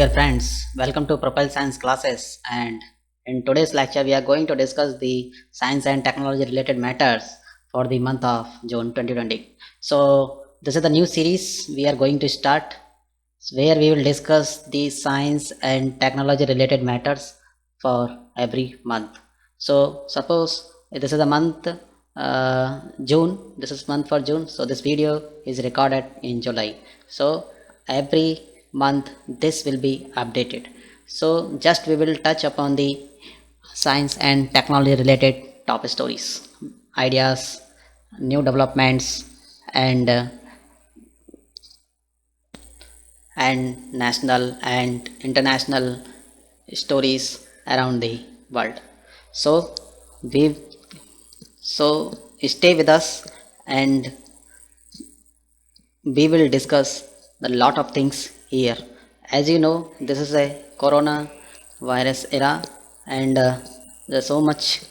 dear friends, welcome to Propel Science classes, and in today's lecture we are going to discuss the science and technology related matters for the month of June 2020. So this is the new series we are going to start where we will discuss the science and technology related matters for every month. So suppose this is the month June, this is month for June, so this video is recorded in July. So every month this will be updated. So just we will touch upon the science and technology related top stories, ideas, new developments, and national and international stories around the world. So we so stay with us, and we will discuss a lot of things here. As you know, this is a corona virus era, and there's so much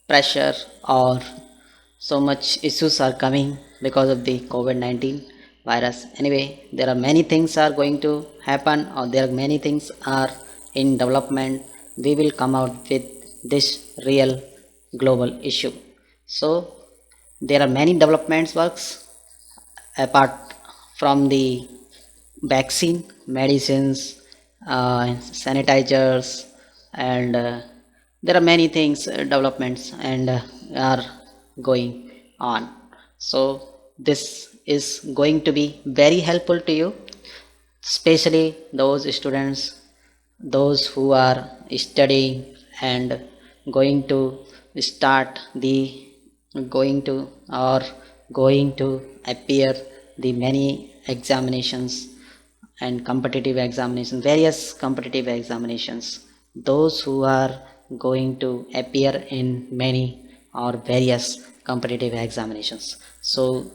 pressure or so much issues are coming because of the covid-19 virus. Anyway, there are many things are going to happen, or there are many things are in development. We will come out with this real global issue. So there are many developments works apart from the vaccine, medicines, sanitizers, and there are many things, developments, and are going on. So this is going to be very helpful to you, especially those students, those who are studying and going to start the going to or going to appear the many examinations and competitive examinations, various competitive examinations, those who are going to appear in many or various competitive examinations. So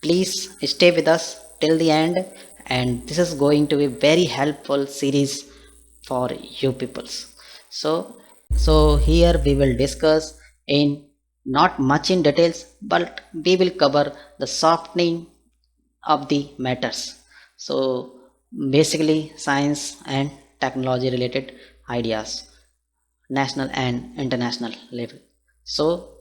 please stay with us till the end, and this is going to be very helpful series for you peoples. So here we will discuss in not much in details, but we will cover the softening of the matters. So basically science and technology related ideas, national and international level. So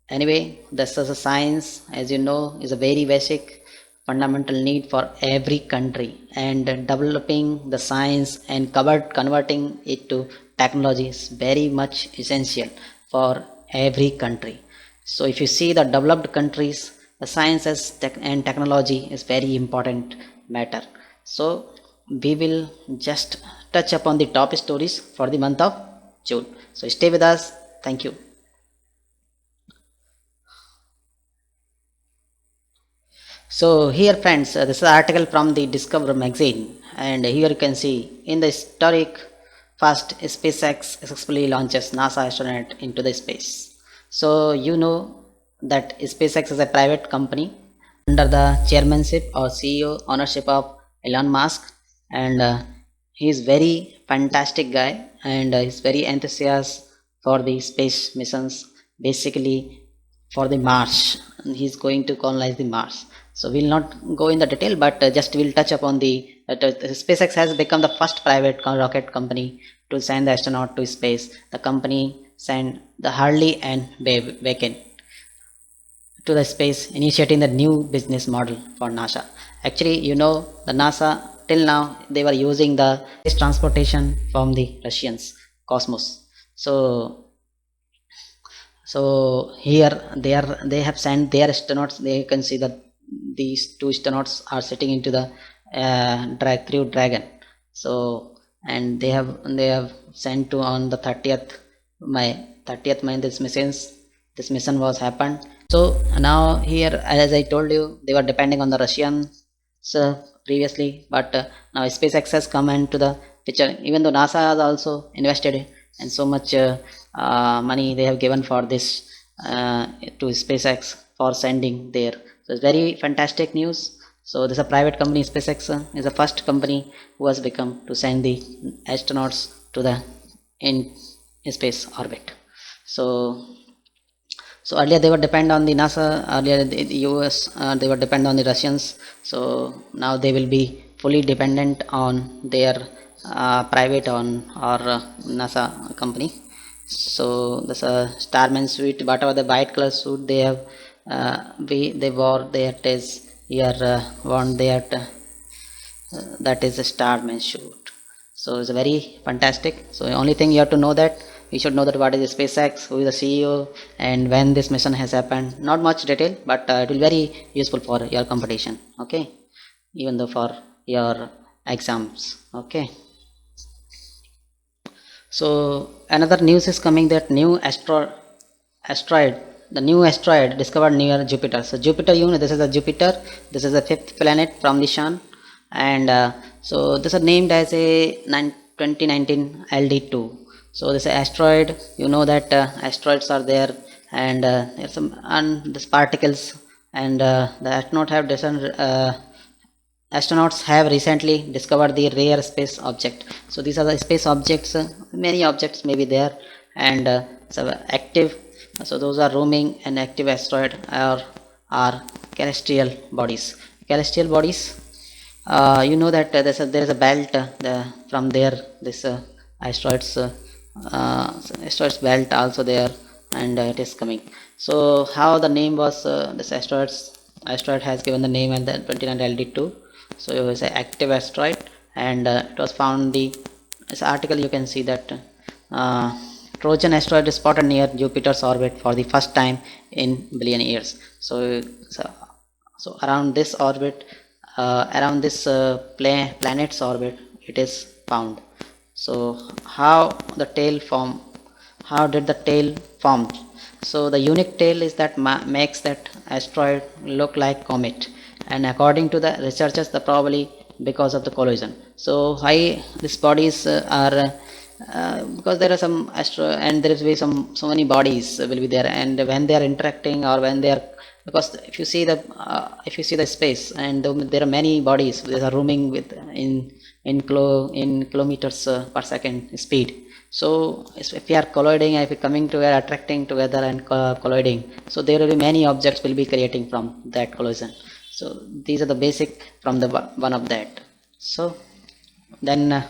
anyway, this is a science, as you know, is a very basic fundamental need for every country, and developing the science and converting it to technology is very much essential for every country. So if you see the developed countries, the sciences and technology is very important matter. So we will just touch upon the top stories for the month of June. So stay with us. Thank you. So here friends, this is an article from the Discover magazine, and here you can see in the historic first SpaceX successfully launches NASA astronaut into the space. So you know that SpaceX is a private company under the chairmanship or CEO ownership of Elon Musk, and he is very fantastic guy, and he's very enthusiastic for the space missions, basically for the Mars. He's going to colonize the Mars. So we'll not go in the detail, but just we'll touch upon the SpaceX has become the first private rocket company to send the astronaut to space. The company sent the Harley and Bacon to the space, initiating the new business model for NASA. Actually, you know, the NASA till now they were using the space transportation from the Russians, Cosmos. So here they have sent their astronauts. They can see that these two astronauts are sitting into the Crew Dragon. So and they have sent to on the 30th May this mission was happened. So now here, as I told you, they were depending on the Russians previously, but now SpaceX has come into the picture. Even though NASA has also invested and so much money they have given for this to SpaceX for sending there. So it's very fantastic news. So this is a private company. SpaceX is the first company who has become to send the astronauts to the in space orbit. So earlier they were depend on the NASA. Earlier the US they were depend on the Russians. So now they will be fully dependent on their private on or NASA company. So this Starman suit, whatever the white color suit they have, they wore there, it is here worn there, that is a Starman suit. So it's very fantastic. So the only thing you have to know that you should know that what is the SpaceX, who is the CEO, and when this mission has happened. Not much detail, but it will very useful for your competition. Okay, even though for your exams. Okay. So another news is coming that new asteroid, the new asteroid discovered near Jupiter. So Jupiter, this is a Jupiter. This is the fifth planet from the sun, and so this is named as a 2019 LD2. So this asteroid, that asteroids are there, and there's some these particles, and the astronauts have recently discovered the rare space object. So these are the space objects. Many objects may be there, and so active. So those are roaming and active asteroid are celestial bodies. Celestial bodies. That there is a belt from there. This asteroids asteroids belt also there, and it is coming. So how the name was, this asteroid has given the name and the 29 LD2. So it was an active asteroid, and it was found this article you can see that Trojan asteroid is spotted near Jupiter's orbit for the first time in billion years. So around this orbit, around this planet's orbit, it is found. So how the tail form? How did the tail form? So the unique tail is that makes that asteroid look like comet, and according to the researchers, the probably because of the collision. So why these bodies are because there are some astro, and there will be so many bodies will be there, and when they are interacting, or when they are, because if you see the space, and there are many bodies that are roaming with in kilometers per second speed. So if we are colliding, if we are coming together, attracting together and colliding, so there will be many objects will be creating from that collision. So these are the basic from the one of that. So then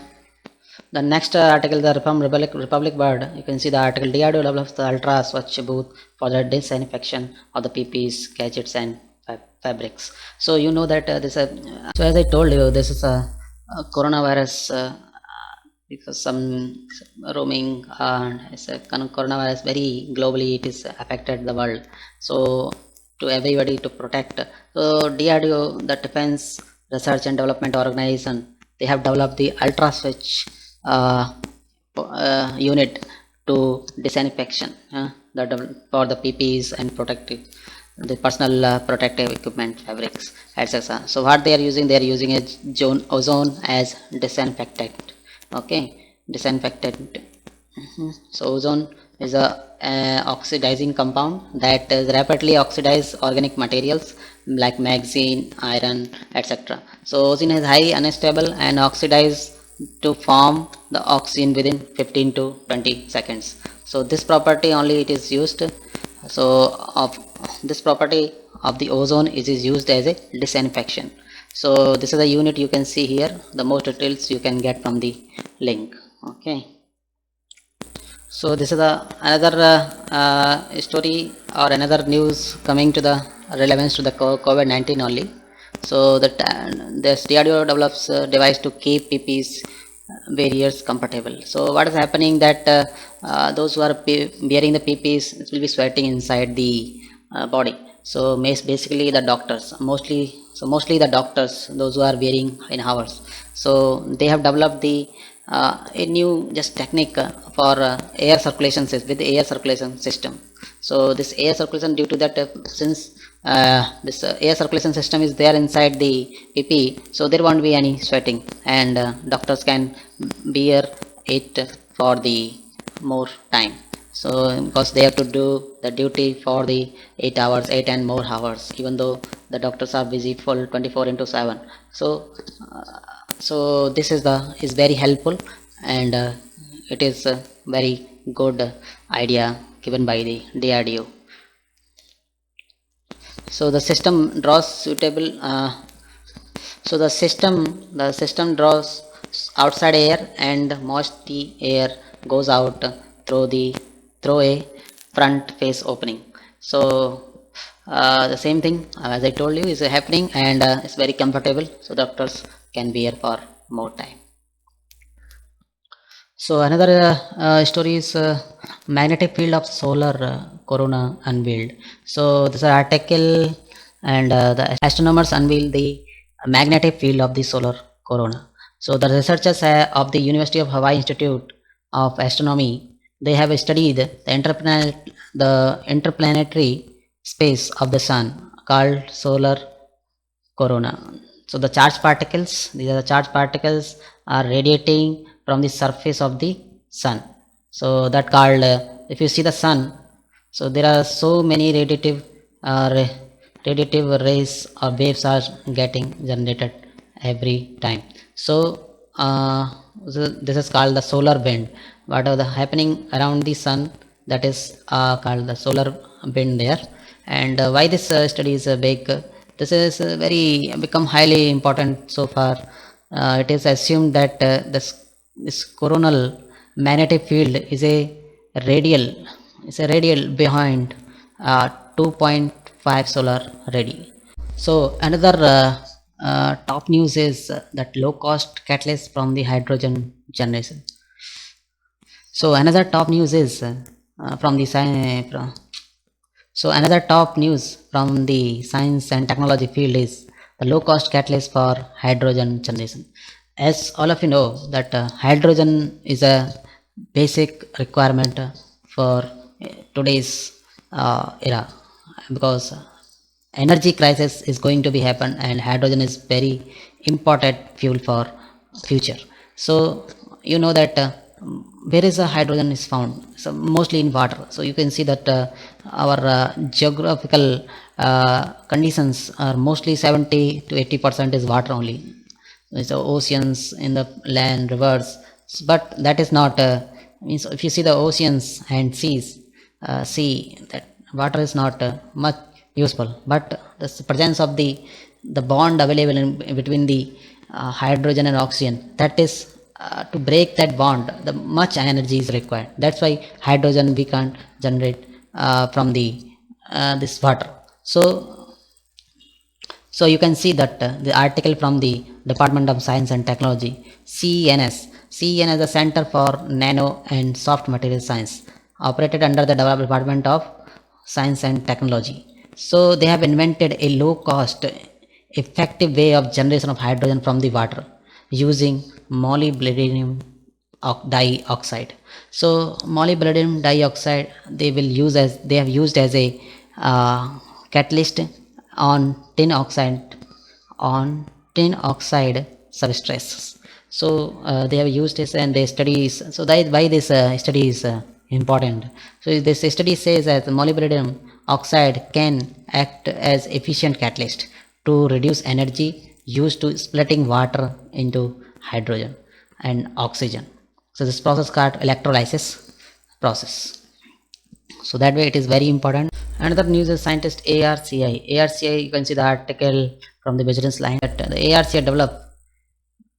the next article, the Republic Bird, you can see the article, DRDO develops the Ultra Swachh booth for the disinfection of the PPEs, gadgets and fabrics. So that this so as I told you, this is a coronavirus, because some roaming, it's a coronavirus very globally, it is affected the world. So to everybody to protect, so DRDO, the Defense Research and Development Organization, they have developed the Ultra Switch unit to disinfection, that for the PPEs and protective, the personal protective equipment, fabrics, etc. So what they are using, they are using a ozone as disinfectant. Okay, disinfectant. So ozone is a oxidizing compound that rapidly oxidize organic materials like magnesium, iron, etc. So ozone is high unstable and oxidize to form the oxygen within 15 to 20 seconds. So this property only it is used. So of this property of the ozone is used as a disinfection. So this is the unit you can see here. The more details you can get from the link. Okay. So this is another story or another news coming to the relevance to the COVID-19 only. So the DRDO develops a device to keep PPEs barriers compatible. So what is happening that those who are wearing the PPEs, it will be sweating inside the body. So basically the doctors, mostly the doctors, those who are wearing in hours. So they have developed a new just technique for air circulation with the air circulation system. So this air circulation, due to that, since this air circulation system is there inside the PP, so there won't be any sweating, and doctors can bear it for the more time. So because they have to do the duty for the 8 hours, 8 and more hours, even though the doctors are busy for 24 into 7. So this is very helpful, and it is a very good idea given by the DRDO. So the system draws suitable. So the system draws outside air, and most the air goes out through a front face opening. So the same thing as I told you is happening, and it's very comfortable, so doctors can be here for more time. So another story is magnetic field of solar corona unveiled. So this article, and the astronomers unveiled the magnetic field of the solar corona. So the researchers of the University of Hawaii Institute of Astronomy, they have studied the interplanetary space of the sun called solar corona. So the charged particles, these are the charged particles are radiating from the surface of the sun. So that called, if you see the sun, so there are so many radiative rays or waves are getting generated every time. So this is called the solar wind. Whatever the happening around the sun, that is called the solar wind there. And why this study is big? This is very become highly important so far. It is assumed that this coronal magnetic field radial is a radial behind 2.5 solar radii. So another top news is that low cost catalyst from the hydrogen generation. So another top news is from the so another top news from the science and technology field is the low cost catalyst for hydrogen generation. As all of you know that hydrogen is a basic requirement for today's era, because energy crisis is going to be happen, and hydrogen is very important fuel for future. So you know that where is the hydrogen is found, so mostly in water. So you can see that our geographical conditions are mostly 70 to 80% is water only. It's the oceans, in the land, rivers, but that is not means if you see the oceans and seas, see that water is not much useful, but the presence of the bond available between the hydrogen and oxygen, that is to break that bond the much energy is required. That's why hydrogen we can't generate from the this water. So you can see that the article from the Department of Science and Technology, CENS. CEN is the Center for Nano and Soft Material Science, operated under the Department of Science and Technology. So they have invented a low cost, effective way of generation of hydrogen from the water using molybdenum dioxide. So molybdenum dioxide they have used as a catalyst on tin oxide substrates. So they have used this, and they studies. So that why this study is important. So this study says that molybdenum oxide can act as efficient catalyst to reduce energy used to splitting water into hydrogen and oxygen. So this process called electrolysis process. So that way it is very important. Another news is scientist ARCI, you can see the article from the Business Line that the ARCI developed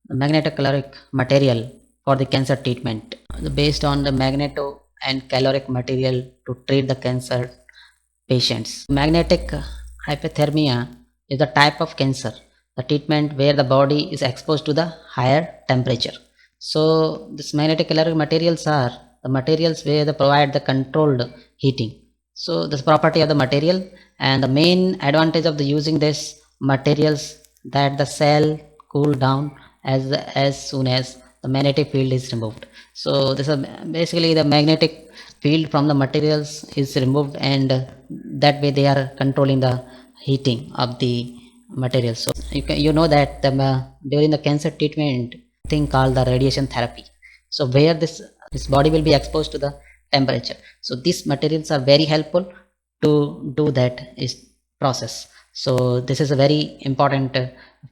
the magnetocaloric material for the cancer treatment based on the magneto and caloric material to treat the cancer patients. Magnetic hypothermia is the type of cancer, the treatment where the body is exposed to the higher temperature. So this magnetic caloric materials are the materials where they provide the controlled heating. So this property of the material, and the main advantage of the using this materials, that the cell cool down as soon as the magnetic field is removed. So this is basically the magnetic field from the materials is removed, and that way they are controlling the heating of the materials. So you know that during the cancer treatment thing called the radiation therapy, so where this body will be exposed to the temperature, so these materials are very helpful to do that is process. So this is a very important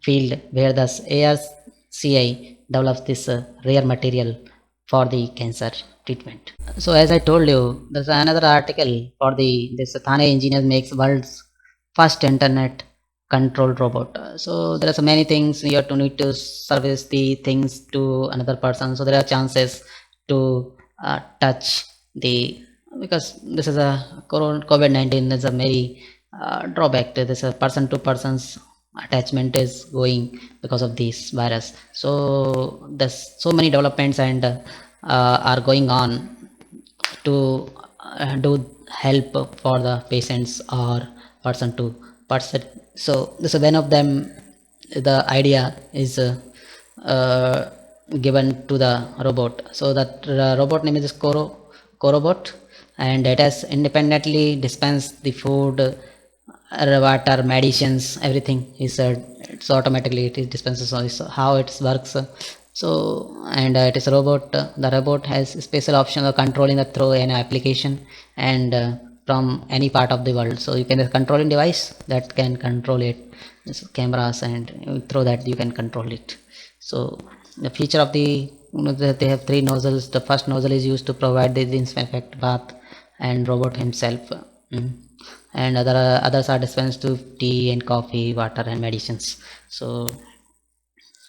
field where the ARCI develops this rare material for the cancer treatment. So as I told you, there's another article for this Thane engineer makes world's first internet control robot. So there are so many things you have to need to service the things to another person, so there are chances to touch the, because this is a COVID-19 is a very drawback to this, a person to person's attachment is going because of this virus. So there's so many developments and are going on to do help for the patients or person to person. So this is one of them. The idea is uh, given to the robot, so that robot name is corobot, and it has independently dispensed the food, water, medicines, everything is it's automatically it is dispenses. So how it works, so and it is a robot. The robot has special option of controlling it through an application, and from any part of the world. So you can controlling device that can control it, this cameras, and through that you can control it. So the feature of the, they have three nozzles. The first nozzle is used to provide the disinfect bath and robot himself. Mm. And others are dispensed to tea and coffee, water, and medicines. So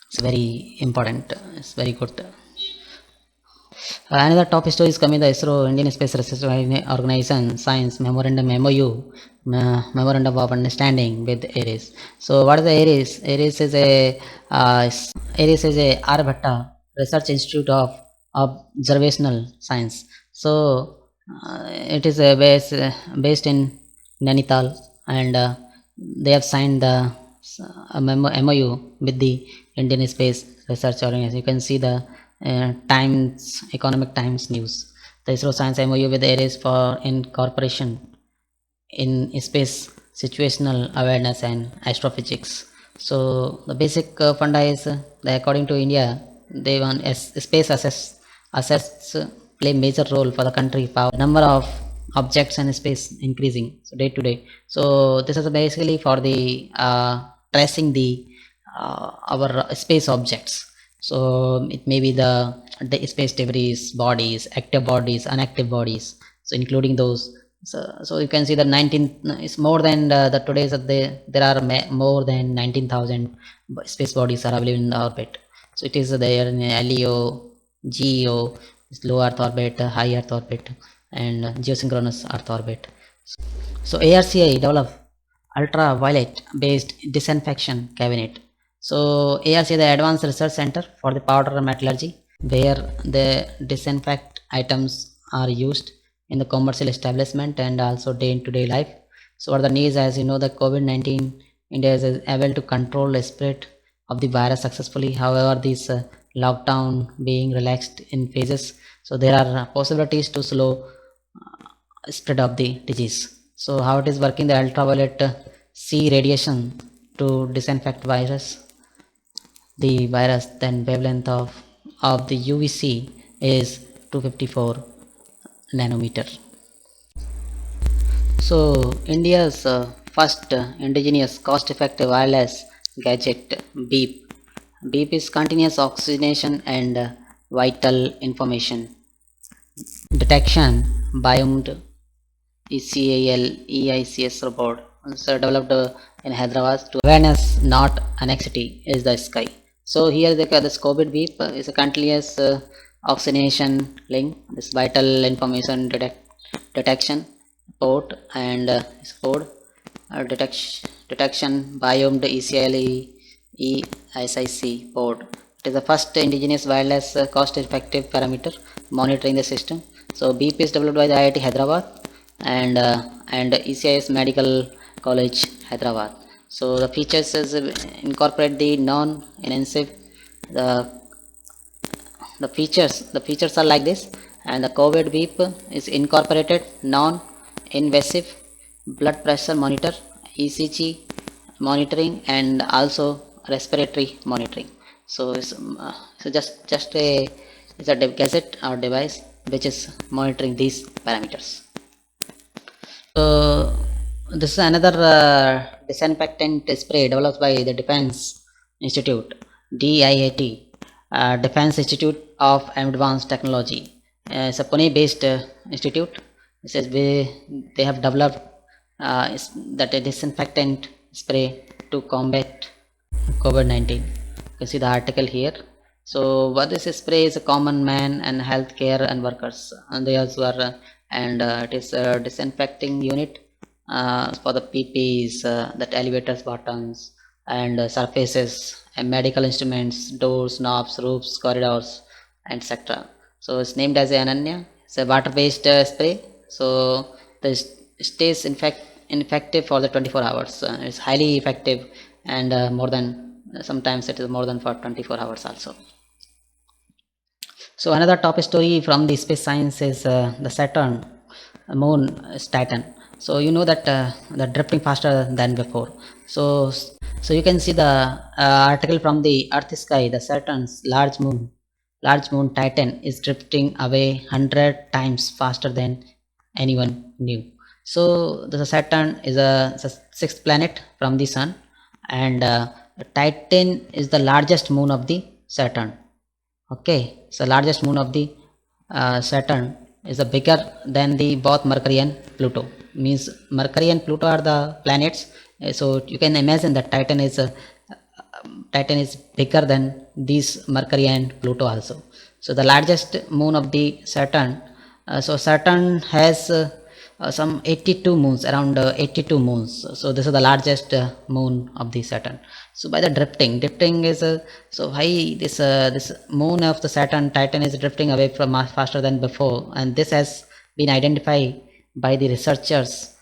it's very important, it's very good. Another top story is coming, the ISRO, Indian Space Research Organization, Science Memorandum MOU, Memorandum of Understanding with ARIES. So what is the ARIES? ARIES is a Aryabhatta Research Institute of Observational Science. So it is based in Nainital, and they have signed the MOU with the Indian Space Research Organization. You can see the Times, Economic Times news. The ISRO Science MOU with ARIES for incorporation in space situational awareness and astrophysics. So the basic funda is according to India, they want space assets play major role for the country power. Number of objects in space increasing so day to day. So this is basically for the tracing the our space objects. So it may be the space debris, bodies, active bodies, inactive bodies, so including those. So you can see that 19 is more than the today's there are more than 19,000 space bodies are available in the orbit. So it is there in LEO, GEO, low Earth orbit, high Earth orbit, and geosynchronous Earth orbit. So ARCI developed ultraviolet based disinfection cabinet. So ARCI, the Advanced Research Center for the Powder Metallurgy, where the disinfect items are used in the commercial establishment and also day to day life. So what are the needs? As you know, the COVID-19, India is able to control the spread of the virus successfully. However, this lockdown being relaxed in phases, so there are possibilities to slow spread of the disease. So how it is working, the ultraviolet C radiation to disinfect virus, the virus, then wavelength of the UVC is 254 nanometer. So India's first indigenous cost-effective wireless gadget, Beep. Beep is continuous oxygenation and vital information detection biomed ECAL EICS robot, so developed in Hyderabad to awareness, not anxiety is the sky. So here this COVID Beep is a continuous oxygenation link, this vital information detection port, and code detection biomed ECL EICC port. It is the first indigenous wireless cost-effective parameter monitoring the system. So Beep is developed by the IIT Hyderabad and ECIS Medical College Hyderabad. So the features is incorporate the non-invasive the features are like this, and the COVID Beep is incorporated non-invasive blood pressure monitor, ECG monitoring, and also respiratory monitoring. So so just a it's a gadget or device which is monitoring these parameters. So this is another disinfectant spray developed by the Defense Institute, DIAT, Defense Institute of Advanced Technology. It's a Pune-based institute. It says they have developed that a disinfectant spray to combat COVID-19. You can see the article here. So what this spray is a common man and healthcare and workers, and they also are it is a disinfecting unit for the PPEs, that elevators buttons and surfaces and medical instruments, doors, knobs, roofs, corridors, etc. So it's named as a Ananya. It's a water-based spray. So this stays effective for the 24 hours. It's highly effective and more than sometimes it is more than for 24 hours also. So another top story from the space science is the Saturn moon is Titan. So you know that the drifting faster than before. So you can see the article from the Earth sky. The Saturn's large moon Titan is drifting away 100 times faster than anyone knew. So the Saturn is a sixth planet from the Sun, and Titan is the largest moon of the Saturn. Okay, so largest moon of the Saturn is a bigger than the both Mercury and Pluto. Means Mercury and Pluto are the planets. So you can imagine that Titan is bigger than these Mercury and Pluto also. So the largest moon of the Saturn. So Saturn has some 82 moons, around 82 moons. So this is the largest moon of the Saturn. So by the drifting is so high. This moon of the Saturn Titan is drifting away from us faster than before, and this has been identified by the researchers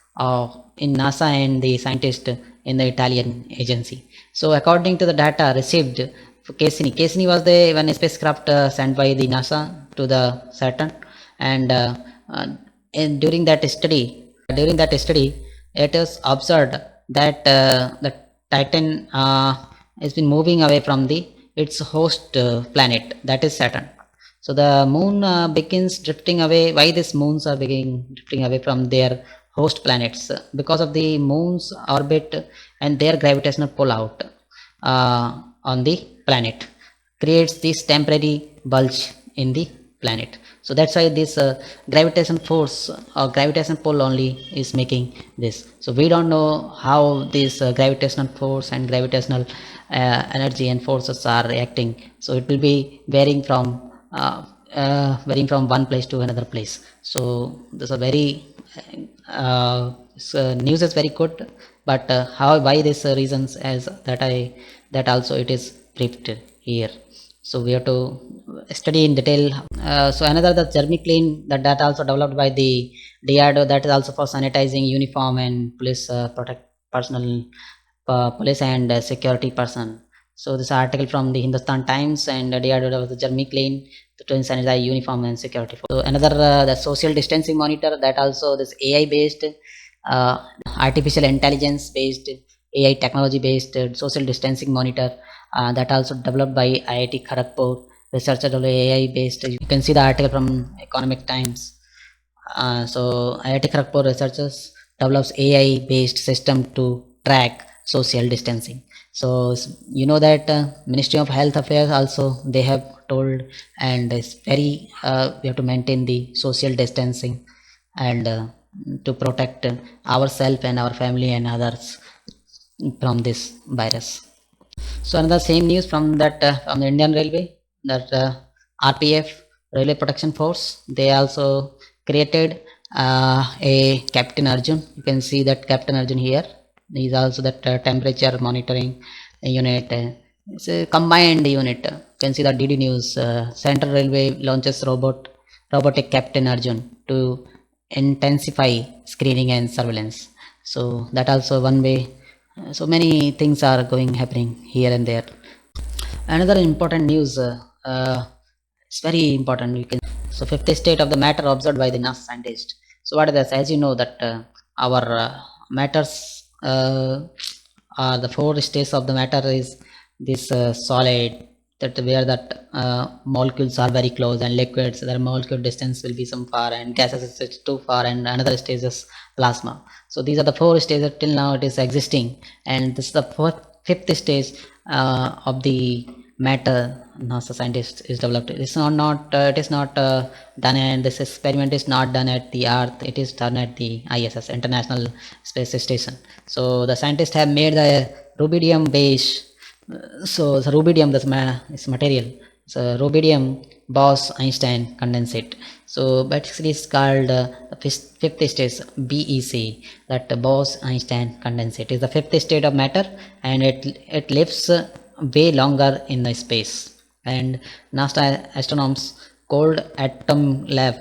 in NASA and the scientists in the Italian agency. So according to the data received for Cassini was the one spacecraft sent by the NASA to the Saturn, and during that study, it is observed that the Titan has been moving away from its host planet, that is Saturn. So the moon begins drifting away. Why these moons are beginning drifting away from their host planets? Because of the moon's orbit and their gravitational pull out on the planet creates this temporary bulge in the planet. So that's why this gravitation force or gravitation pull only is making this. So we don't know how this gravitational force and gravitational energy and forces are reacting. So it will be varying from one place to another place. So this is a very news is very good, but why this reasons as that also it is briefed here. So we have to study in detail. So another the Germiclean that also developed by the DRDO, that is also for sanitizing uniform and police protect personal police and security person. So this article from the Hindustan Times, and DRDO was the Germiclean to sanitize uniform and security. So another the social distancing monitor, that also this AI based artificial intelligence based AI technology based social distancing monitor that also developed by IIT Kharagpur researcher AI based. You can see the article from Economic Times. So IIT Kharagpur researchers develops AI based system to track social distancing. So you know that Ministry of Health Affairs also they have told, and it's very we have to maintain the social distancing and to protect ourselves and our family and others from this virus. So another same news from that from the Indian Railway, that RPF Railway Protection Force, they also created a Captain Arjun. You can see that Captain Arjun here. He is also that temperature monitoring unit. It's a combined unit. You can see the DD News. Central Railway launches robotic Captain Arjun to intensify screening and surveillance. So that also one way. So many things are happening here and there. Another important news, it's very important. You can so fifth state of the matter observed by the NASA scientist. So what is this? As you know that our matters are the four states of the matter is this solid, that where that molecules are very close, and liquids their molecule distance will be some far, and gases is too far, and another stage is plasma. So these are the four stages till now it is existing, and this is the fifth stage of the matter NASA scientist is developed. It's not it is not done, and this experiment is not done at the Earth. It is done at the ISS, International Space Station. So the scientists have made the rubidium base. So the rubidium, is material. So rubidium Bose-Einstein condensate. So basically it's called the fifth stage, BEC, that Bose-Einstein condensate is the fifth state of matter, and it lives way longer in the space. And NASA astronomers cold atom lab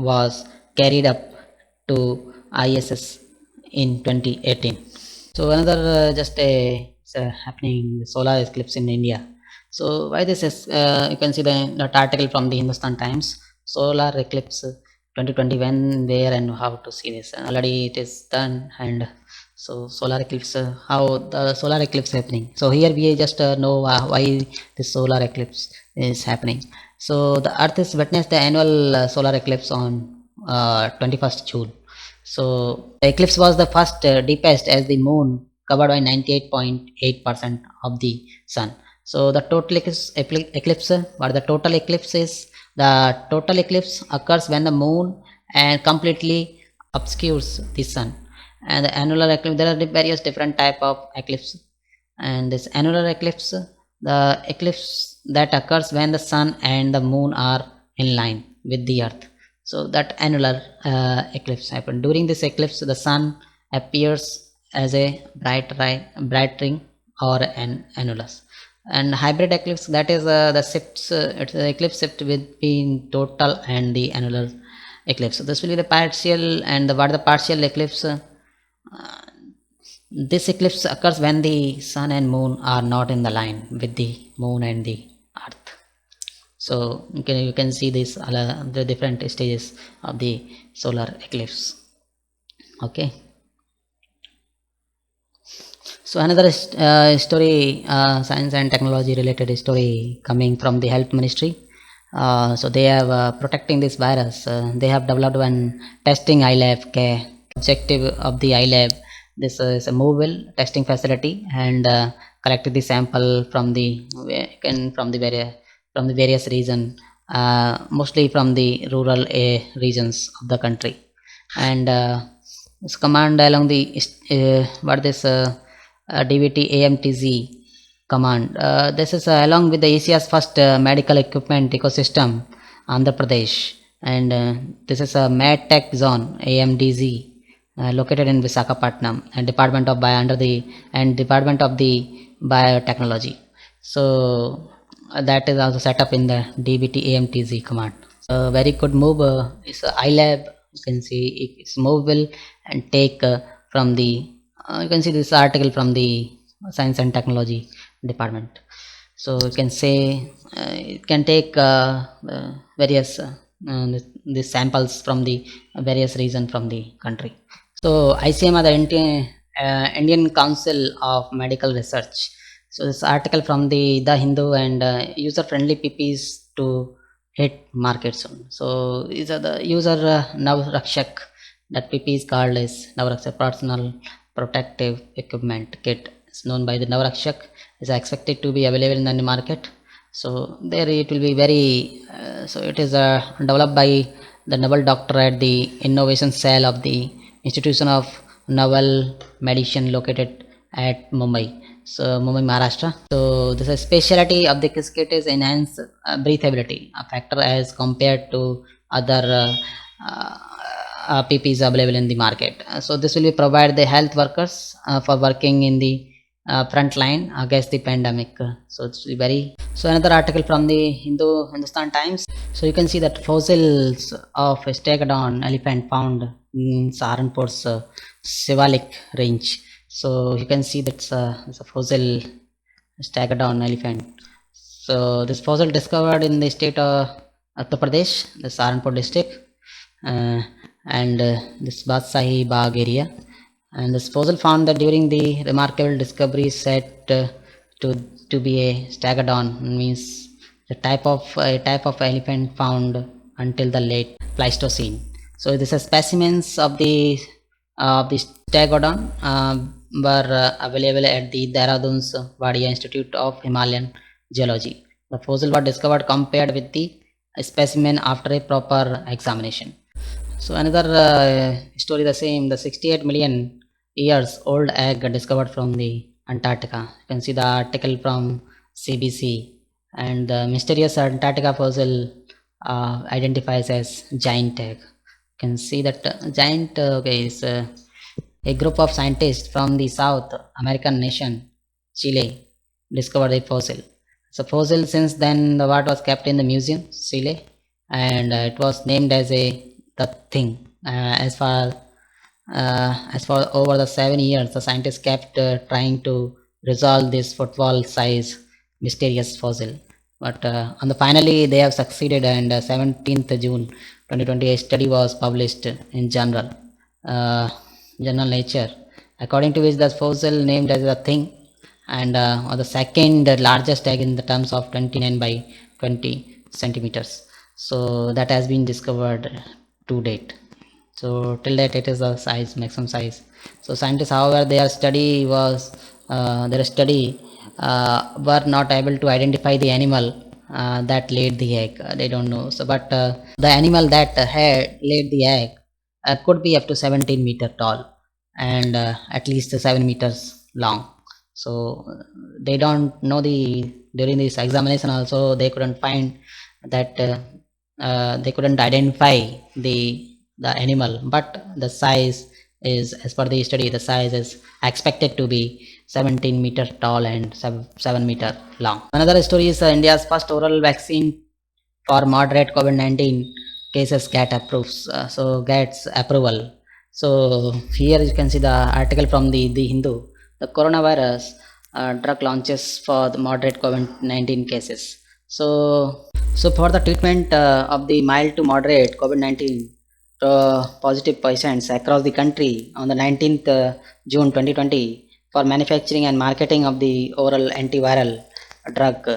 was carried up to ISS in 2018. So another just a it's, happening solar eclipse in India. So why this is you can see that article from the Hindustan Times, solar eclipse 2020, when, where, and how to see this. Already it is done. And so solar eclipse, how the solar eclipse happening. So here we just know why this solar eclipse is happening. So the Earth is witnessed the annual solar eclipse on 21st June. So the eclipse was the first deepest, as the moon covered by 98.8% of the sun. So the total eclipse, what the total eclipse is, the total eclipse occurs when the moon and completely obscures the sun. And the annular eclipse, there are various different type of eclipse. And this annular eclipse, the eclipse that occurs when the sun and the moon are in line with the earth. So that annular eclipse happened. During this eclipse, the sun appears as a bright ring or an annulus. And hybrid eclipse, that is the shifts, it's the eclipse shift between total and the annular eclipse. So this will be the partial. And what the partial eclipse, this eclipse occurs when the sun and moon are not in the line with the moon and the earth. So you can see this the different stages of the solar eclipse. Okay. So another story, science and technology related story coming from the health ministry. So they have protecting this virus. They have developed one testing iLab care. Objective of the iLab, this is a mobile testing facility, and collected the sample from the various region, mostly from the rural regions of the country. And this command along the what this DVT AMTZ command. This is along with the Asia's first medical equipment ecosystem, Andhra Pradesh. And this is a MedTech zone, AMDZ, located in Visakhapatnam, and Department of the Biotechnology. So that is also set up in the DBT AMTZ command. Very good move. It's iLab. You can see it's movable and take from the you can see this article from the Science and Technology department. So you can say it can take various the samples from the various region from the country. So ICMR, the Indian Council of Medical Research. So this article from the Hindu, and user friendly PPs to hit market soon. So these are the user Navrakshak, that PP is called as Navrakshak personal protective equipment kit. It's known by the Navrakshak, is expected to be available in the market. So there it will be very so it is developed by the Naval Doctor at the Innovation Cell of the Institution of Naval Medicine located at Mumbai. So Mumbai, Maharashtra. So this is specialty of the kit is enhanced breathability, a factor as compared to other PPs available in the market. So this will be provide the health workers for working in the front line against the pandemic. So it's very. So another article from the Hindustan Times. So you can see that fossils of a stegodon elephant found in Saharanpur's Shivalik range. So you can see that's it's a fossil stegodon elephant. So this fossil discovered in the state of Uttar Pradesh, the Saharanpur district, and this Badshahi Bagh area. And this fossil found that during the remarkable discovery said to be a stegodon, means a type of elephant found until the late Pleistocene. So this is specimens of the stegodon were available at the Dehradun's Wadia Institute of Himalayan geology. The fossil was discovered compared with the specimen after a proper examination. So another story the same, the 68 million years old egg discovered from the Antarctica. You can see the article from CBC, and the mysterious Antarctica fossil identifies as giant egg. You can see that giant okay, is a group of scientists from the South American nation Chile discovered a fossil. So fossil since then the what was kept in the museum Chile, and it was named as a the thing. As for over the 7 years, the scientists kept trying to resolve this football size mysterious fossil. But on the finally they have succeeded, and 17th June 2020 a study was published in uh, journal Nature, according to which the fossil named as the thing, and or the second largest egg in the terms of 29 by 20 centimeters. So that has been discovered to date. So till that it is the size, maximum size. So scientists, however, their study were not able to identify the animal that laid the egg. They don't know. So, but the animal that had laid the egg could be up to 17-meter tall, and at least 7 meters long. So they don't know the during this examination also they couldn't find that they couldn't identify the animal, but the size is, as per the study, the size is expected to be 17-meter tall and 7 meter long. Another story is India's first oral vaccine for moderate COVID-19 cases gets approval. So here you can see the article from the Hindu. The coronavirus drug launches for the moderate COVID-19 cases. So for the treatment of the mild to moderate COVID-19 positive patients across the country on the 19th June 2020, for manufacturing and marketing of the oral antiviral drug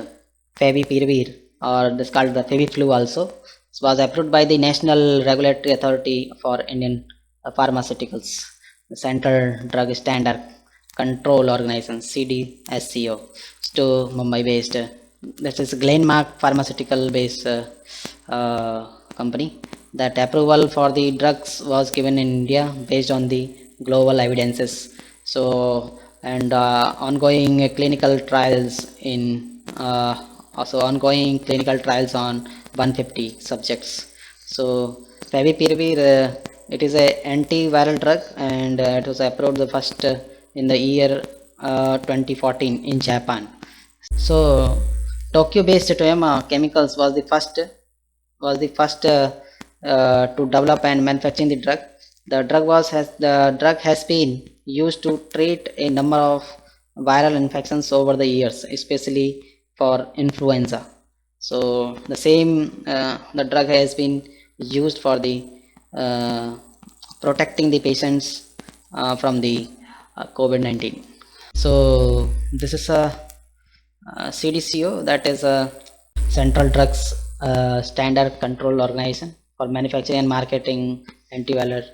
favipiravir, or this called the Feviflu also, was approved by the National Regulatory Authority for Indian Pharmaceuticals, the Central Drug Standard Control Organization CDSCO, to Mumbai based. This is Glenmark Pharmaceutical based company. That approval for the drugs was given in India based on the global evidences. So and ongoing clinical trials in also ongoing clinical trials on 150 subjects. So favipiravir, it is a antiviral drug, and it was approved the first in the year 2014 in Japan. So Tokyo based Toyama Chemicals was the first to develop and manufacture the drug. The drug has been used to treat a number of viral infections over the years, especially for influenza. So the drug has been used for the uh, protecting the patients from the COVID-19. So this is a CDCO, that is a Central Drugs Standard Control Organization for manufacturing and marketing antiviral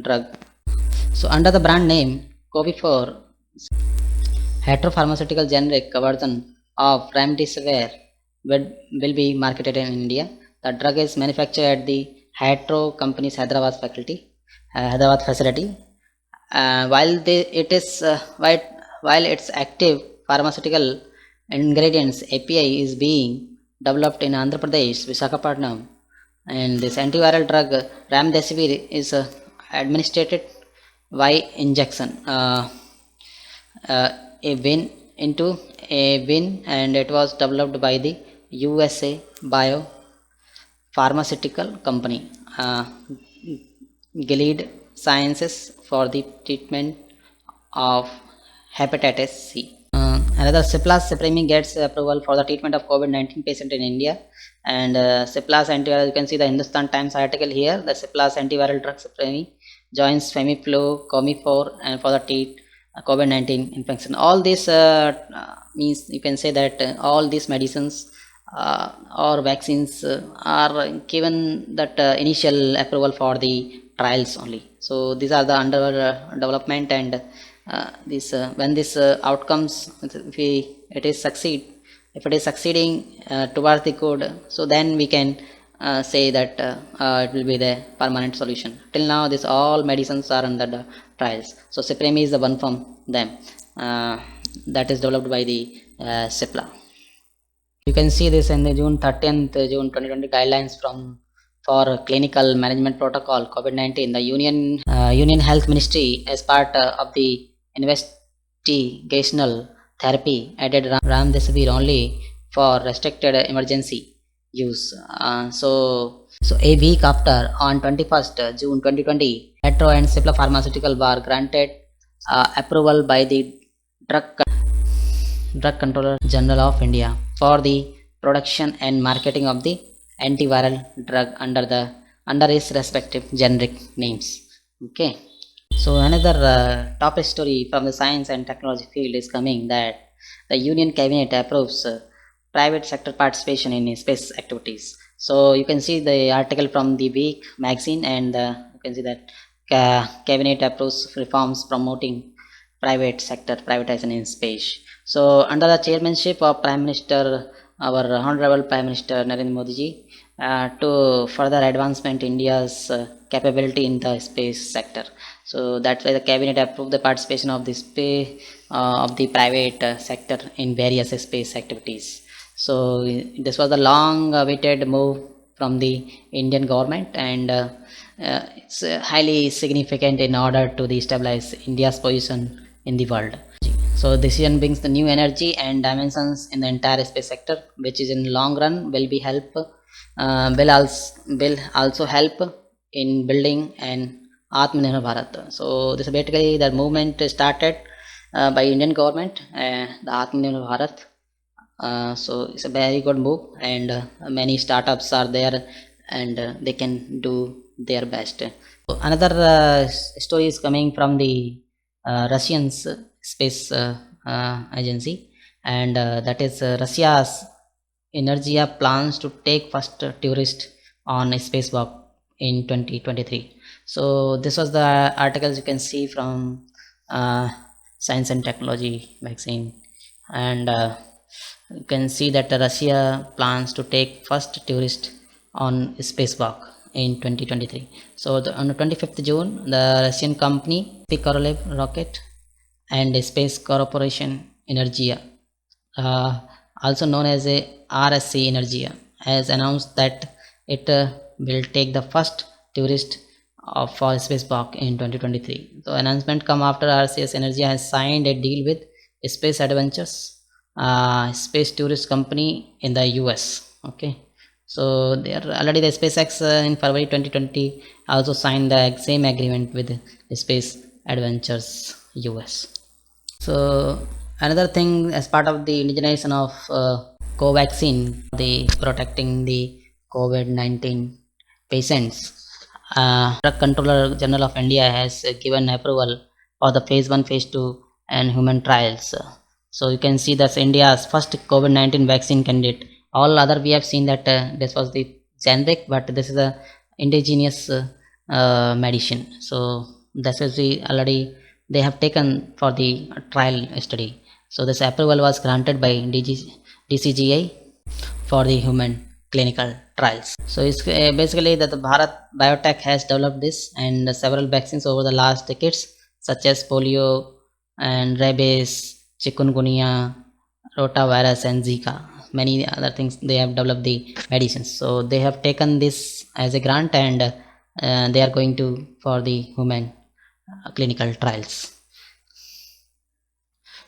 drug. So under the brand name Covifur, pharmaceutical generic version of remdesivir will be marketed in India. The drug is manufactured at the Hetero company's Hyderabad facility. While its active pharmaceutical ingredients API is being developed in Andhra Pradesh, Visakhapatnam, and this antiviral drug remdesivir is administered by injection, a win into a win, and it was developed by the USA Bio Pharmaceutical Company, Gilead Sciences, for the treatment of hepatitis C. Another Ciplas Supreme gets approval for the treatment of COVID-19 patient in India, and Ciplas antiviral. You can see the Hindustan Times article here. The Ciplas antiviral drug Supreme joins Femiflu, Comifort, and for the treat COVID-19 infection. All this means you can say that all these medicines or vaccines are given that initial approval for the trials only. So these are the under development, and this when this outcomes, if it is succeed, if it is succeeding towards the good, so then we can say that it will be the permanent solution. Till now this all medicines are under the trials, so Cipremi is the one from them uh, that is developed by the Cipla. You can see this in the June 30th, June 2020 guidelines from for clinical management protocol COVID-19. The Union Health Ministry, as part of the investigational therapy, added Remdesivir only for restricted emergency use. So a week after, on 21st June 2020, Metro and Cipla Pharmaceutical were granted approval by the Drug Controller General of India for the production and marketing of the antiviral drug under its respective generic names. Okay. So another top story from the science and technology field is coming, that the Union Cabinet approves private sector participation in space activities. So you can see the article from the Week magazine, and you can see that Cabinet approves reforms promoting private sector privatization in space. So under the chairmanship of Prime Minister, our Honorable Prime Minister Narendra Modi ji, to further advancement India's capability in the space sector. So that's why the cabinet approved the participation of the private sector in various space activities. So this was a long awaited move from the Indian government, and it's highly significant in order to stabilize India's position in the world. So decision brings the new energy and dimensions in the entire space sector, which is in long run will also help in building an Atmanirbhar Bharat. So this is basically the movement started by Indian government, the Atmanirbhar Bharat. So it's a very good move, and many startups are there, and they can do their best. So another story is coming from the Russian space agency, and that is Russia's Energia plans to take first tourist on a spacewalk in 2023. So this was the articles you can see from Science and Technology magazine, and you can see that Russia plans to take first tourist on a spacewalk in 2023. So on the 25th June, the Russian company Korolev rocket and Space Corporation Energia, also known as a RSC Energia, has announced that it will take the first tourist for spacewalk in 2023. So announcement come after RCS Energia has signed a deal with Space Adventures, space tourist company in the US. Okay. So they are already the SpaceX in February 2020 also signed the same agreement with Space Adventures US. So another thing, as part of the indigenization of Covaxin, the protecting the COVID-19 patients, Drug Controller General of India has given approval for the phase 1, phase 2 and human trials. So you can see that's India's first COVID-19 vaccine candidate. All other we have seen that this was the generic, but this is a indigenous medicine. So that's what we already they have taken for the trial study. So this approval was granted by DCGI for the human clinical trials. So it's basically that the Bharat Biotech has developed this and several vaccines over the last decades, such as polio and rabies, chikungunya, rotavirus and Zika. Many other things they have developed the medicines. So they have taken this as a grant, and they are going to for the human clinical trials.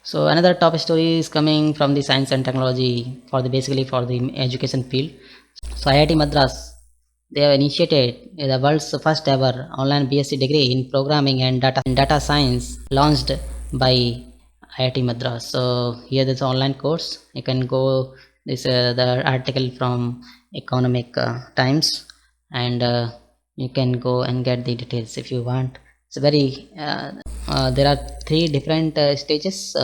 So another top story is coming from the science and technology for the basically for the education field. So IIT Madras, they have initiated the world's first ever online BSc degree in programming and data science, launched by IIT Madras. So here this online course, you can go this the article from Economic Times, and you can go and get the details if you want. It's very there are 3 different stages,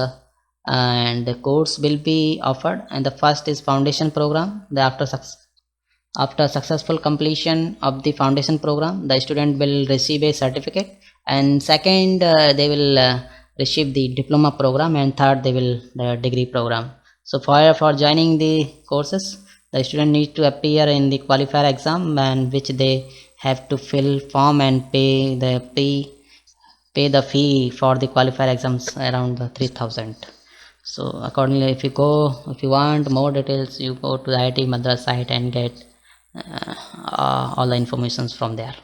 and the course will be offered, and the first is foundation program. The after successful completion of the foundation program, the student will receive a certificate, and second they will receive the diploma program, and third they will the degree program. So for joining the courses, the student needs to appear in the qualifier exam, and which they have to fill form and pay the fee for the qualifier exams around 3000. So accordingly, if you want more details, you go to the IIT Madras site and get all the informations from there.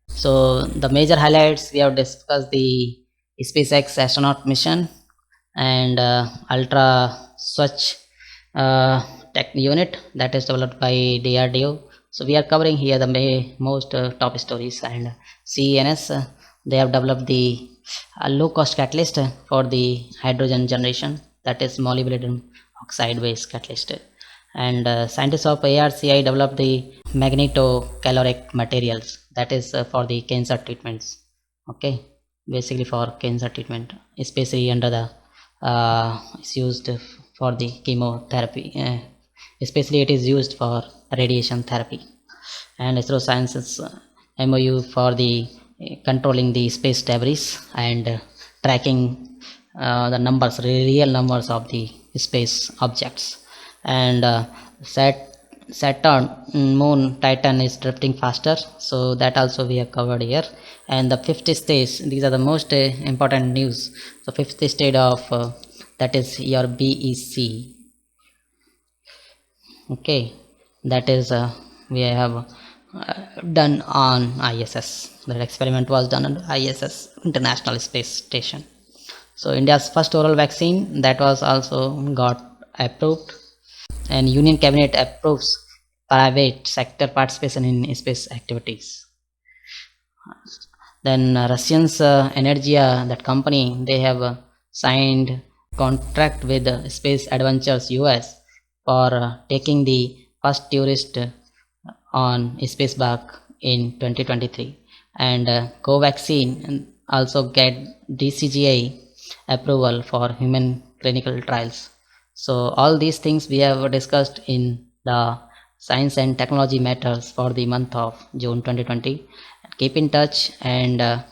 So the major highlights, we have discussed the SpaceX astronaut mission and ultra swatch tech unit that is developed by DRDO. So we are covering here the most top stories. And CENS, they have developed the low cost catalyst for the hydrogen generation, that is molybdenum oxide based catalyst. And scientists of ARCI developed the magnetocaloric materials, that is for the cancer treatments. Okay, basically for cancer treatment, especially under the it's used for the chemotherapy, especially it is used for radiation therapy. And ISRO Sciences MOU for the controlling the space debris and tracking the numbers, real numbers of the space objects. And Saturn, Moon, Titan is drifting faster, so that also we have covered here. And the fifth stage, these are the most important news. So fifth stage of that is your BEC. Okay, that is we have done on ISS. That experiment was done on ISS, International Space Station. So India's first oral vaccine, that was also got approved. And Union Cabinet approves private sector participation in space activities. Then Russians Energia, that company, they have signed contract with Space Adventures US for taking the first tourist on space back in 2023. And Covaxin also get DCGI approval for human clinical trials. So all these things we have discussed in the science and technology matters for the month of June 2020. Keep in touch, and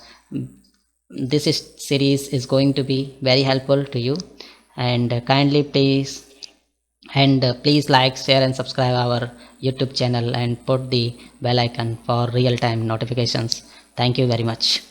this series is going to be very helpful to you. And kindly please like, share and subscribe our YouTube channel and put the bell icon for real-time notifications. Thank you very much.